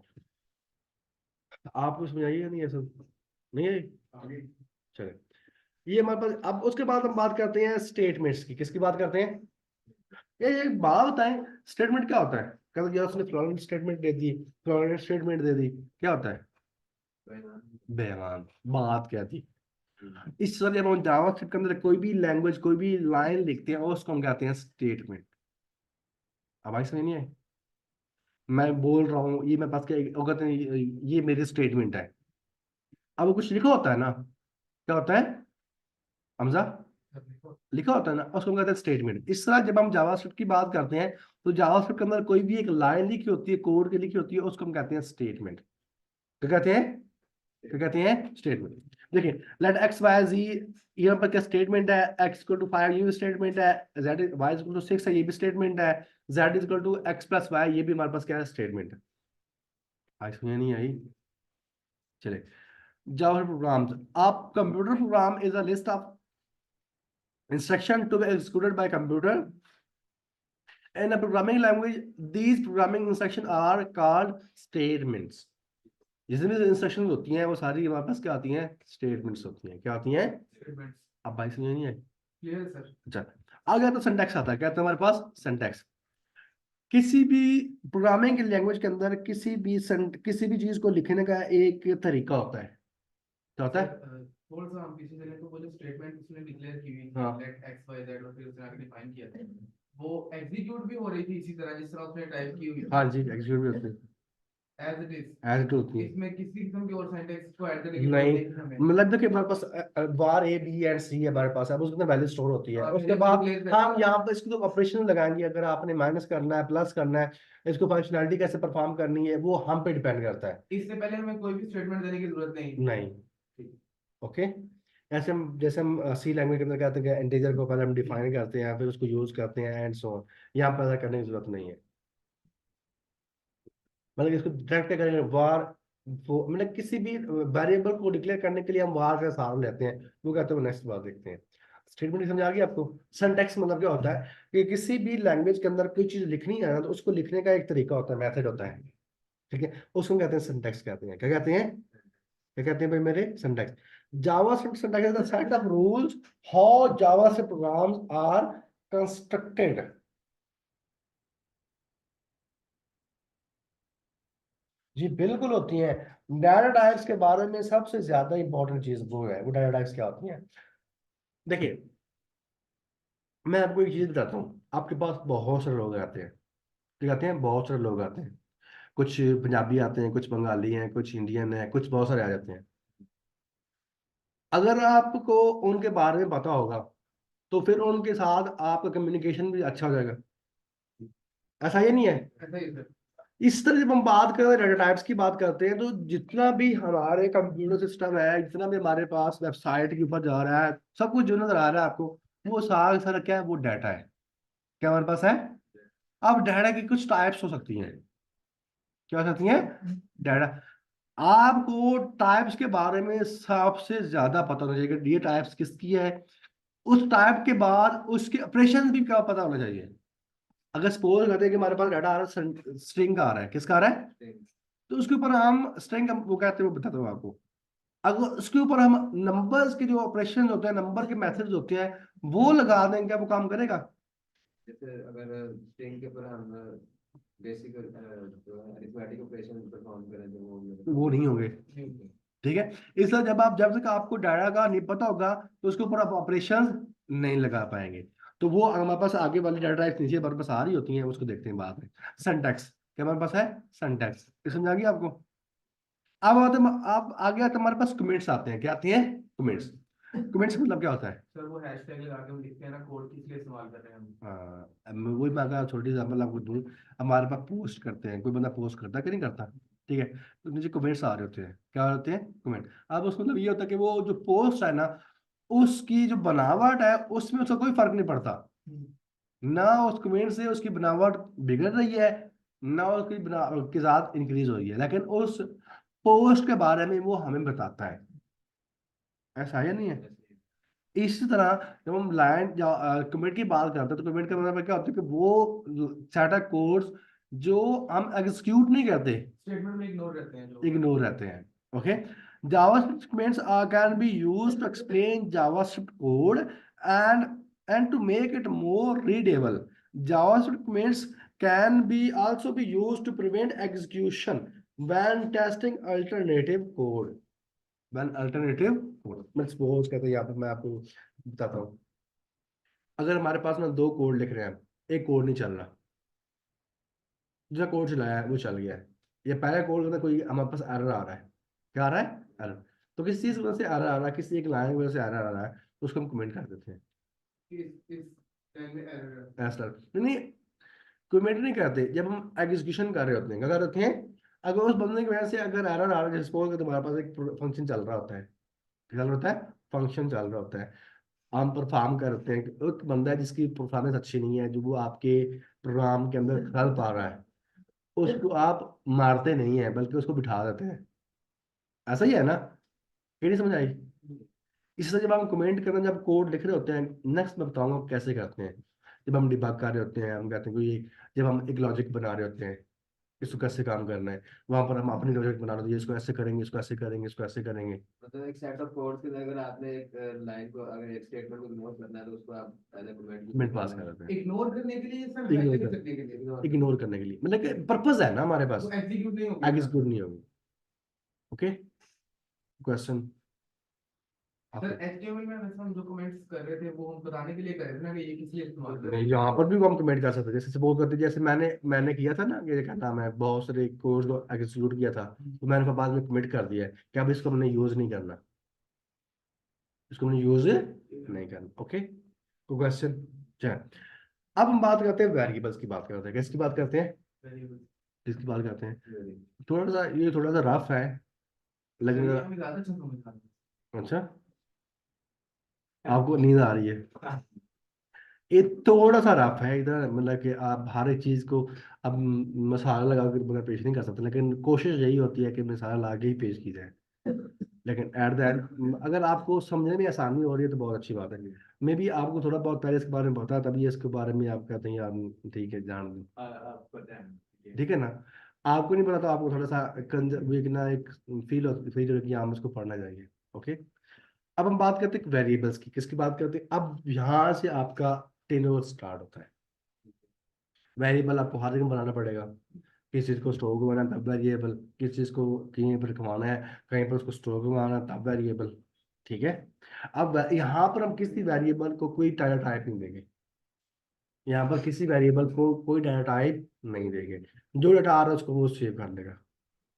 आपको समझ आई या नहीं, ऐसा नहीं है? आगे चले, ये हमारे पास। अब उसके बाद हम बात करते हैं स्टेटमेंट्स की। किसकी बात करते हैं? ये एक बात बताएं, स्टेटमेंट क्या होता है? कल यार उसने फ्लोरेंट स्टेटमेंट दे दी, फ्लोरेंट स्टेटमेंट दे दी, क्या होता है? बयान, बात क्या थी। इस तरह जब हम जावास्क्रिप्ट के अंदर कोई भी लैंग्वेज, कोई भी लाइन लिखते हैं, और उसको हम कहते हैं स्टेटमेंट। अब आई समझ नहीं है? मैं बोल रहा हूँ, ये मेरे पास क्या, वो कहते हैं ये मेरी स्टेटमेंट है। अब वो कुछ लिखा होता है ना, क्या होता है हमजा? लिखा होता है ना, उसको हम कहते हैं स्टेटमेंट। इस तरह जब हम जावास्क्रिप्ट की बात करते हैं, तो जावास्क्रिप्ट के अंदर कोई भी एक लाइन लिखी होती है, कोड की लिखी होती है, उसको हम कहते हैं स्टेटमेंट। क्या कहते हैं? क्या कहते हैं? स्टेटमेंट। देखिए, लेट एक्स वाई जी, यहाँ पर क्या स्टेटमेंट है? एक्स इक्वल टू 5 ये भी स्टेटमेंट है, जेड वाई इक्वल टू 6 है, ये भी स्टेटमेंट है, Z is equal to X plus Y, ये भी हमारे पास क्या है? स्टेटमेंट है। आई समझ नहीं आई? चले, जावा प्रोग्राम्स। आप computer program is a list of instruction to be executed by computer in a programming language. These programming instructions are called statements. जितनी भी इंस्ट्रक्शन होती हैं वो सारी हमारे पास क्या आती हैं? स्टेटमेंट्स होती हैं। क्या होती हैं? स्टेटमेंट्स। अब भाई समझ नहीं है? Clear sir? अच्छा, आ गया तो सिंटैक्स आता है। क्या आता है हमारे पास? सिंटैक्स। किसी भी प्रोग्रामिंग की लैंग्वेज के अंदर किसी भी चीज को लिखने का एक तरीका होता है। क्या होता है? थोड़ा सा हम पीछे चले तो वो जो स्टेटमेंट उसने डिक्लेयर की हुई हाँ। थी लेट एक्स वाई जेड और फिर उसने आगे डिफाइन किया था, वो एग्जीक्यूट भी हो रही थी इसी तरह जिस तरह उसने टाइप की हुई हाँ जी, एग्जीक्यूट भी होते हैं, as it is. As it होती है। इसमें किसी किस्म की और सिंटैक्स को ऐड करने की नहीं, जरूरत नहीं हमें। मतलब देखिए हमारे पास var a b and c हमारे पास है, अब उसके अंदर वैल्यू स्टोर होती है। हाँ, उसके ये बाद declare कर- हम यहाँ पर इसको तो ऑपरेशन लगाएंगे, अगर आपने माइनस करना है, प्लस करना है, इसको फंक्शनैलिटी कैसे परफॉर्म करनी है, वो हम पे डिपेंड करता है। इससे पहले हमें कोई भी स्टेटमेंट देने की जरूरत नहीं। नहीं, ओके। ऐसे हम जैसे हम सी लैंग्वेज के अंदर कहते हैं कि इंटीजर को पहले हम डिफाइन करते हैं, फिर उसको यूज करते हैं एंड सो ऑन। यहाँ पर ऐसा करने की जरूरत नहीं है। मतलब इसको डायरेक्ट क्या करेंगे, वार, वो मतलब किसी भी वेरिएबल को डिक्लेयर करने के लिए हम वार का सहारा लेते हैं। वो कहते हैं, नेक्स्ट बात देखते हैं। स्टेटमेंट समझ आ गई आपको? सिंटैक्स मतलब क्या होता है कि किसी भी लैंग्वेज के अंदर कोई चीज लिखनी है ना, तो उसको लिखने का एक तरीका होता है, मेथड होता है, ठीक है? उसको कहते हैं सिंटैक्स। कहते हैं, क्या कहते हैं? क्या कहते हैं भाई मेरे? Syntax. JavaScript syntax is the set of rules how JavaScript programmes are constructed. जी बिल्कुल होती हैं। डाटा टाइप्स के बारे में सबसे ज्यादा इंपॉर्टेंट चीज वो है, वो डाटा टाइप्स क्या होती हैं। देखिए, मैं आपको एक चीज बताता हूँ। आपके पास बहुत सारे लोग आते हैं, ठीक आते हैं, बहुत सारे लोग आते हैं। कुछ पंजाबी आते हैं, कुछ बंगाली हैं, कुछ इंडियन है, कुछ बहुत सारे आ जाते हैं। अगर आपको उनके बारे में पता होगा, तो फिर उनके साथ आपका कम्युनिकेशन भी अच्छा हो जाएगा। ऐसा ये नहीं है? ऐसा ही है सर। इस तरह जब हम बात करते हैं, डाटा टाइप्स की बात करते हैं, तो जितना भी हमारे कंप्यूटर सिस्टम है, जितना भी हमारे पास वेबसाइट के ऊपर जा रहा है, सब कुछ जो नजर आ रहा है आपको, वो सारा सारा क्या है? वो डाटा है। क्या हमारे पास है? अब डाटा की कुछ टाइप्स हो सकती हैं। क्या हो सकती हैं? डाटा। आपको टाइप्स के बारे में सबसे ज्यादा पता होना चाहिए कि ये टाइप्स किसकी है। उस टाइप के बाद उसके ऑपरेशन भी क्या पता होना चाहिए। अगर सपोज करते हैं कि हमारे पास डाटा आ रहा है, स्ट्रिंग आ रहा है, किसका आ रहा है? तो उसके ऊपर हम स्ट्रिंग वो कहते हैं, वो बताता हूँ आपको। अगर उसके ऊपर हम नंबर्स के जो ऑपरेशन होते हैं, नंबर के मेथड्स होते हैं, वो लगा देंगे, क्या वो काम करेगा? जैसे अगर स्ट्रिंग के ऊपर हम बेसिक जो अरिथमेटिक ऑपरेशन परफॉर्म करें तो वो नहीं होंगे, ठीक है? इसलिए जब तक आपको डाटा का नहीं पता होगा, तो उसके ऊपर आप ऑपरेशन नहीं लगा पाएंगे। तो वो हमारे पास आगे वाली डाटा टाइप्स नीचे हमारे पास आ रही होती हैं, उसको देखते हैं बाद में। सिंटैक्स, क्या हमारे पास है? सिंटैक्स। समझ आ गया आपको? अब आगे आते हमारे पास कमेंट्स आते हैं। क्या आते हैं? कमेंट्स। कमेंट्स मतलब क्या होता है? सर वो हैशटैग लगा के हम लिखते हैं ना कोड, किस लिए इस्तेमाल कर रहे हैं हम। अब वही मैं अगर छोटी एग्जाम्पल आपको दूं, हमारे पास पोस्ट करते हैं, कोई बंदा पोस्ट करता है कि नहीं करता, ठीक है? तो नीचे कमेंट्स आ रहे होते हैं। क्या होते हैं? कमेंट। अब उसका मतलब ये होता है कि वो जो पोस्ट है ना, उसकी जो बनावट है उसमें उसका कोई फर्क नहीं पड़ता। ना उस कमेंट से उसकी बनावट बिगड़ रही है, ना उसकी की ज़ात इंक्रीज हो रही है, लेकिन उस पोस्ट के बारे में वो हमें बताता है। ऐसा है या नहीं है? इसी तरह जब हम लाइन कमेंट की बात करते हैं, तो कमेंट का मतलब क्या होता है कि वो सेट ऑफ कोड्स जो हम एग्जीक्यूट नहीं करते, स्टेटमेंट में इग्नोर रहते हैं जो इग्नोर रहते हैं। Okay, JavaScript commands can be used to explain JavaScript code and to make it more readable. JavaScript commands can be also be used to prevent execution when testing alternative code. When alternative code, मैं suppose कहते हैं यहाँ पर मैं आपको बताता हूँ, अगर हमारे पास में दो कोड लिख रहे हैं, एक कोड नहीं चल रहा, दूसरा कोड चलाया है वो चल गया है, ये पहला कोड के अंदर कोई हमारे पास एरर आ रहा है, क्या आ रहा है? एरर। तो किसी चीज की वजह से एरर आ रहा है, किसी एक लाइन की वजह से एरर आ रहा है, तो उसको हम कमेंट कर देते हैं। इस टाइम में एरर ऐसा नहीं, कमेंट नहीं करते, जब हम एग्जीक्यूशन कर रहे होते हैं, क्या कर रहे हैं? अगर उस बंदे की वजह से अगर एरर आ रहा है, सपोज तुम्हारे पास एक फंक्शन चल रहा होता है, क्या चल रहा होता है? फंक्शन चल रहा होता है, हम परफॉर्म करते हैं, एक बंदा है जिसकी परफॉर्मेंस अच्छी नहीं है, जो वो आपके प्रोग्राम के अंदर खल पा रहा है, उसको आप मारते नहीं है बल्कि उसको बिठा देते हैं। ऐसा ही है ना? ये नहीं समझ आई? इसी तरह जब हम कमेंट करते हैं, जब कोड लिख रहे होते हैं, नेक्स्ट मैं बताऊंगा कैसे करते हैं। जब हम डिबग कर रहे होते हैं, हम कहते हैं कि ये, जब हम एक लॉजिक बना रहे होते हैं, इसको कैसे काम करना है, वहां पर हम अपनी लॉजिक बना रहे होते हैं, इसको ऐसे करेंगे, इसको ऐसे करेंगे, इसको ऐसे करेंगे। मतलब एक सेट ऑफ कोड्स के अंदर अगर आपने एक लाइन को, अगर एक स्टेटमेंट को इग्नोर करना है तो उसको आप पहले कमेंट मिनट पास कर देते हैं, इग्नोर करने के लिए सर, इग्नोर वैलिडेट कर, करने के लिए इग्नोर करने के लिए, मतलब कि पर्पज है ना हमारे पास, वो एग्जीक्यूट नहीं होगा। एग्जीक्यूट नहीं होगी। ओके, क्वेश्चन सर HTML में वैसे हम जो कमेंट्स कर रहे थे वो हम बताने के लिए कर रहे थे ना कि ये किस लिए इस्तेमाल कर रहे नहीं, यहाँ पर भी हम कमेंट कर सकते हैं, जैसे सपोज करते, जैसे मैंने किया था ना, ये क्या नाम है, बहुत सारे कोर्स को एग्जीक्यूट किया था, तो मैंने फिर बाद में कमिट कर दिया है कि अब इसको हमने यूज नहीं करना, इसको हमने यूज नहीं करना। ओके, तो क्वेश्चन क्या? अब हम बात करते हैं वेरिएबल्स की, बात करते हैं, किसकी बात करते हैं? हैं। किसकी बात करते हैं? थोड़ा सा ये थोड़ा सा रफ है, लेकिन ये हमें ज्यादा अच्छा समझ आता है। अच्छा, आपको नींद आ रही है? ये थोड़ा सा रफ है इधर, मतलब कि आप हर एक चीज को अब मसाला लगा कर मतलब पेश नहीं कर सकते, लेकिन कोशिश यही होती है कि मसाला लगा के ही पेश की जाए, लेकिन एट द एंड अगर आपको समझने में आसानी हो रही है तो बहुत अच्छी बात है। मे बी आपको थोड़ा बहुत पहले इसके बारे में पता है, तभी इसके बारे में आप कहते हैं यार ठीक है जान लो, आप पता है ठीक है ना? आपको नहीं पता तो आपको थोड़ा सा एक ना एक फील हो कि हम इसको पढ़ना चाहिए। ओके, अब हम बात करते हैं वेरिएबल्स की, किसकी बात करते हैं? अब यहाँ से आपका टेनोर स्टार्ट होता है। वेरिएबल आपको हर जगह बनाना पड़ेगा, किस चीज़ को स्टोर करवाना है तब वेरिएबल, किस चीज़ को कहीं पर रखवाना है, कहीं पर उसको स्टोर करवाना है तब वेरिएबल। ठीक है, अब यहाँ पर हम किसी वेरिएबल को कोई डाटा टाइप नहीं देंगे, यहाँ पर किसी वेरिएबल को कोई डाटा टाइप नहीं देंगे, जो डाटा आ रहा है उसको वो सेव कर लेगा।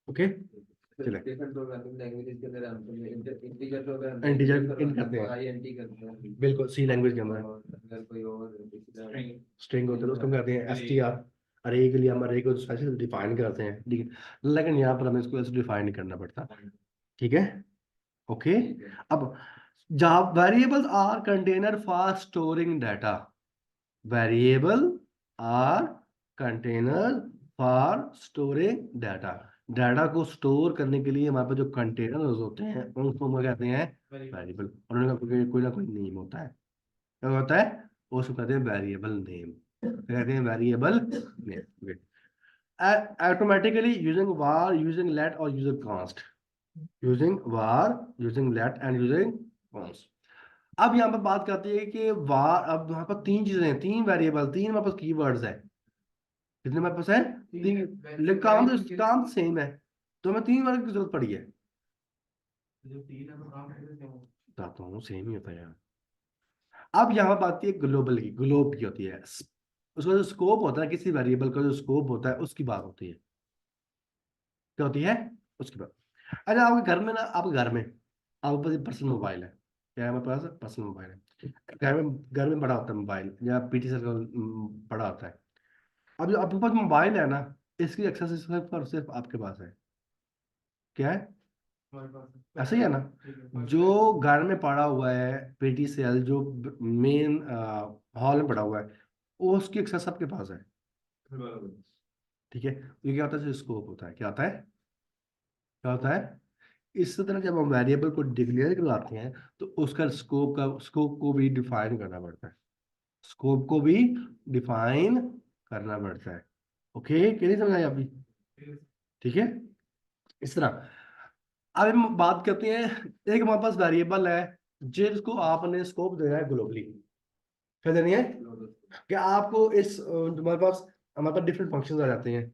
ओके, चले डिफरेंट प्रोग्रामिंग लैंग्वेजेस के अंदर हम इंटीजर को अगर इंटीजर इन करते हैं, INT करते हैं, बिल्कुल सी लैंग्वेज के अंदर और अगर कोई और स्ट्रिंग होते हैं उसको हम कहते हैं str। अरे के लिए हम अरे को स्पेशल डिफाइन करते हैं, लेकिन यहाँ पर हमें इसको ऐसे डिफाइन नहीं करना पड़ता। ठीक है, ओके। अब जहाँ variables are container for storing data, variable are container for storing data, data को स्टोर करने के लिए हमारे पास जो कंटेनर्स होते हैं उनको हम कहते हैं वेरिएबल, और उनका कोई ना कोई नेम होता है, क्या होता है? उसको कहते हैं वेरिएबल नेम, कहते हैं variable name. Automatically using var, using let और using const, using var, using let and using const। अब यहाँ पर बात करते हैं कि var, अब यहाँ पर तीन चीजें हैं, तीन वेरिएबल, तीन हमारे पास कीवर्ड्स है, कितने हमारे पास है? तीन। काम सेम है, तो हमें तीन वर्ड की जरूरत पड़ी है, जो तीन है तो काम कैसे सेम हो? बताता हूँ, सेम ही होता है यार। अब यहाँ बात है ग्लोबल की, ग्लोब की होती है, उसका जो स्कोप होता है, किसी वेरिएबल का जो स्कोप होता है उसकी बात होती है, क्या होती है? उसकी बात। अच्छा, आपके घर में ना, आपके घर में आपके पास पर्सनल मोबाइल है, क्या है हमारे पास? पर्सनल मोबाइल है, घर में बड़ा होता है मोबाइल, या पीटी सर्कल बड़ा होता है। अब जो आपके पास मोबाइल है ना, इसकी एक्सेस सिर्फ और सिर्फ आपके पास है, क्या है? हमारे पास ऐसा ही है ना? ठीक है। जो घर में पड़ा हुआ है पीटी सेल, जो मेन हॉल में पड़ा हुआ है, वो उसकी एक्सेस आपके पास है, ठीक है? ये क्या होता है? स्कोप होता है, क्या होता है? क्या होता है? इस तरह जब हम वेरिएबल को डिक्लेयर करवाते हैं तो उसका स्कोप को भी डिफाइन करना पड़ता है, स्कोप को भी डिफाइन करना पड़ता है। ओके, क्लियर समझ आई अभी? ठीक है, इस तरह अब हम बात करते हैं, एक हमारे पास वेरिएबल है जिसको आपने स्कोप देना है ग्लोबली। क्या देनी है कि आपको इस हमारे पास डिफरेंट फंक्शंस आ जाते हैं।